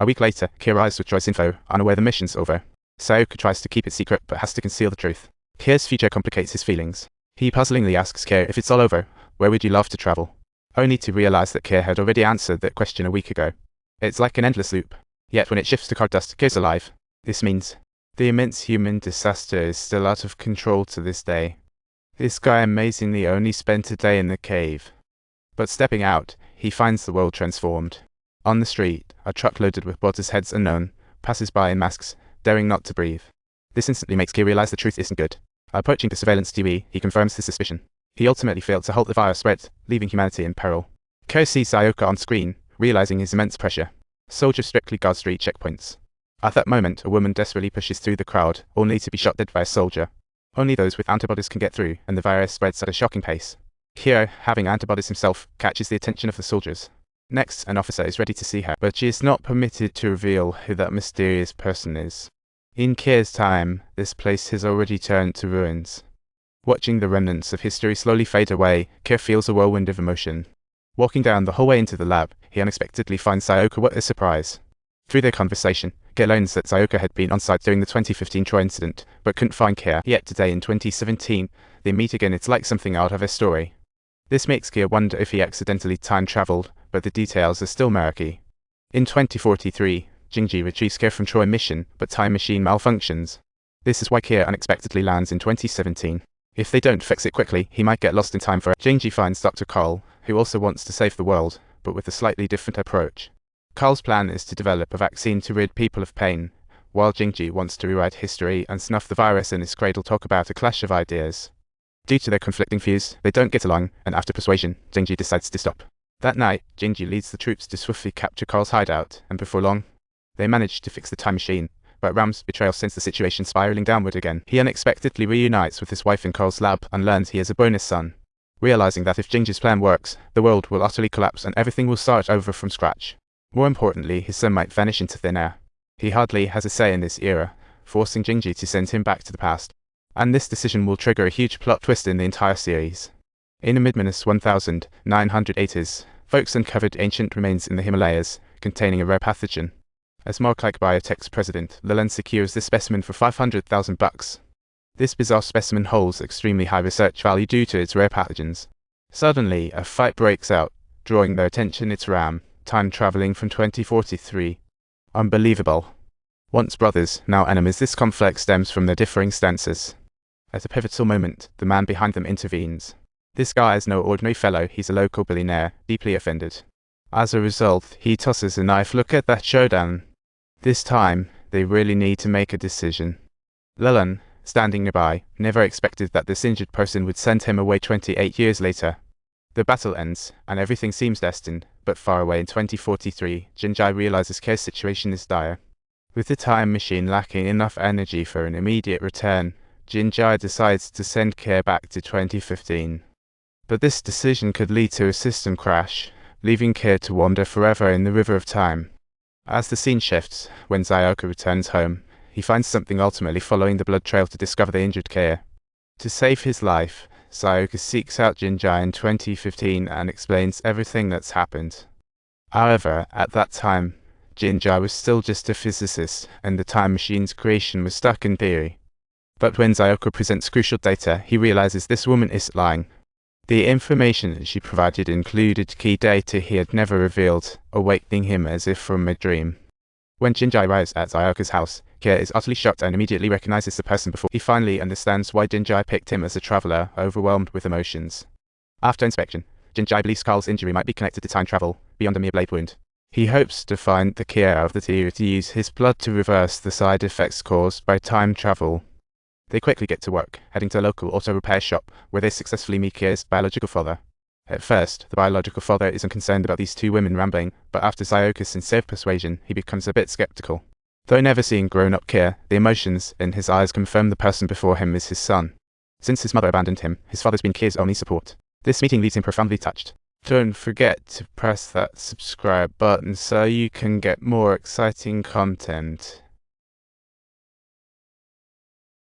A week later, Kira arrives with Joy's info, unaware the mission's over. Sayaka tries to keep it secret but has to conceal the truth. Kira's future complicates his feelings. He puzzlingly asks Kira if it's all over, where would you love to travel? Only to realize that Kira had already answered that question a week ago. It's like an endless loop. Yet when it shifts to Cardust, Kira's alive. This means the immense human disaster is still out of control to this day. This guy amazingly only spent a day in the cave. But stepping out, he finds the world transformed. On the street, a truck loaded with bodies heads unknown passes by in masks, daring not to breathe. This instantly makes Kira realize the truth isn't good. Approaching the surveillance TV, he confirms his suspicion. He ultimately failed to halt the virus spread, leaving humanity in peril. Kira sees Sayaka on screen, realizing his immense pressure. Soldiers strictly guard street checkpoints. At that moment, a woman desperately pushes through the crowd, only to be shot dead by a soldier. Only those with antibodies can get through, and the virus spreads at a shocking pace. Kira, having antibodies himself, catches the attention of the soldiers. Next, an officer is ready to see her, but she is not permitted to reveal who that mysterious person is. In Kira's time, this place has already turned to ruins. Watching the remnants of history slowly fade away, Kira feels a whirlwind of emotion. Walking down the hallway into the lab, he unexpectedly finds Sayaka. What a surprise. Through their conversation, Kira learns that Sayaka had been on site during the 2015 Troy incident, but couldn't find Kira. Yet today in 2017, they meet again. It's like something out of a story. This makes Kira wonder if he accidentally time-traveled, but the details are still murky. In 2043, Jinji retrieves Kira from Troy mission, but time machine malfunctions. This is why Kira unexpectedly lands in 2017. If they don't fix it quickly, he might get lost in time for. Jinji finds Dr. Carl, who also wants to save the world, but with a slightly different approach. Carl's plan is to develop a vaccine to rid people of pain, while Jinji wants to rewrite history and snuff the virus in his cradle. Talk about a clash of ideas. Due to their conflicting views, they don't get along, and after persuasion, Jinji decides to stop. That night, Jinji leads the troops to swiftly capture Carl's hideout, and before long, they manage to fix the time machine. But Ram's betrayal sends the situation spiraling downward again. He unexpectedly reunites with his wife in Carl's lab and learns he has a bonus son. Realizing that if Jinji's plan works, the world will utterly collapse and everything will start over from scratch. More importantly, his son might vanish into thin air. He hardly has a say in this era, forcing Jinji to send him back to the past. And this decision will trigger a huge plot twist in the entire series. In the mid-1980s, folks uncovered ancient remains in the Himalayas, containing a rare pathogen. As Mark-like Biotech's president, Leland secures this specimen for $500,000. This bizarre specimen holds extremely high research value due to its rare pathogens. Suddenly, a fight breaks out, drawing their attention. It's Ram, time-traveling from 2043. Unbelievable. Once brothers, now enemies, this conflict stems from their differing stances. At a pivotal moment, the man behind them intervenes. This guy is no ordinary fellow, he's a local billionaire, deeply offended. As a result, he tosses a knife. Look at that showdown. This time, they really need to make a decision. Leland, standing nearby, never expected that this injured person would send him away 28 years later. The battle ends, and everything seems destined, but far away in 2043, Jinji realizes Kira's situation is dire. With the time machine lacking enough energy for an immediate return, Jinji decides to send Kira back to 2015. But this decision could lead to a system crash, leaving Kira to wander forever in the river of time. As the scene shifts, when Sayaka returns home, he finds something ultimately following the blood trail to discover the injured Kira. To save his life, Sayaka seeks out Jinji in 2015 and explains everything that's happened. However, at that time, Jinji was still just a physicist, and the time machine's creation was stuck in theory. But when Sayaka presents crucial data, he realizes this woman isn't lying. The information she provided included key data he had never revealed, awakening him as if from a dream. When Jinji arrives at Sayaka's house, Kira is utterly shocked and immediately recognizes the person before. He finally understands why Jinji picked him as a traveler, overwhelmed with emotions. After inspection, Jinji believes Carl's injury might be connected to time travel, beyond a mere blade wound. He hopes to find the cure of the theory to use his blood to reverse the side effects caused by time travel. They quickly get to work, heading to a local auto repair shop, where they successfully meet Kira's biological father. At first, the biological father isn't concerned about these two women rambling, but after Sayaka's sincere persuasion, he becomes a bit skeptical. Though never seeing grown-up Kira, the emotions in his eyes confirm the person before him is his son. Since his mother abandoned him, his father's been Kira's only support. This meeting leaves him profoundly touched. Don't forget to press that subscribe button so you can get more exciting content.